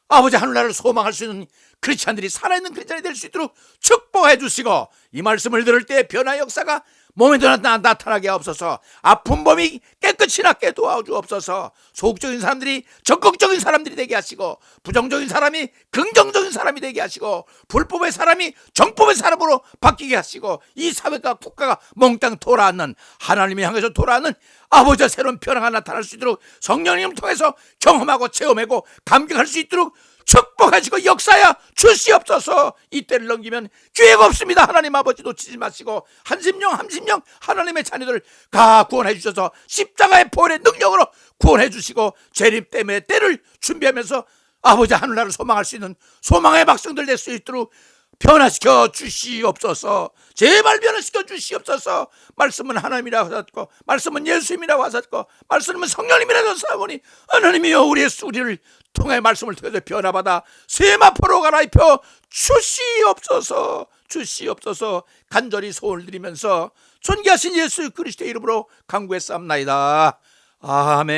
아버지 하늘나라를 소망할 수 있는 크리스찬들이, 살아있는 크리스찬이 될 수 있도록 축복해 주시고, 이 말씀을 들을 때 변화의 역사가 몸에 나타나게 하옵소서. 아픈 몸이 깨끗이 낫게 도와주옵소서. 소극적인 사람들이 적극적인 사람들이 되게 하시고, 부정적인 사람이 긍정적인 사람이 되게 하시고, 불법의 사람이 정법의 사람으로 바뀌게 하시고, 이 사회가 국가가 몽땅 돌아앉는, 하나님을 향해서 돌아앉는 아버지의 새로운 변화가 나타날 수 있도록 성령님을 통해서 경험하고 체험하고 감격할 수 있도록 축복하시고 역사야 주시옵소서. 이 때를 넘기면 기회가 없습니다. 하나님 아버지 놓치지 마시고 한심령 하나님의 자녀들 다 구원해 주셔서 십자가의 보혈의 능력으로 구원해 주시고, 재림 때문에 때를 준비하면서 아버지 하늘나라를 소망할 수 있는 소망의 백성들 될 수 있도록 변화시켜 주시옵소서. 제발 변화시켜 주시옵소서. 말씀은 하나님이라고 하셨고, 말씀은 예수님이라고 하셨고, 말씀은 성령님이라고 하셨으니 하나님이여 우리를 통해 말씀을 통해서 변화받아 세마포로 갈아입혀 주시옵소서. 주시옵소서. 간절히 소원을 드리면서 존귀하신 예수 그리스도의 이름으로 간구했사옵나이다. 아멘.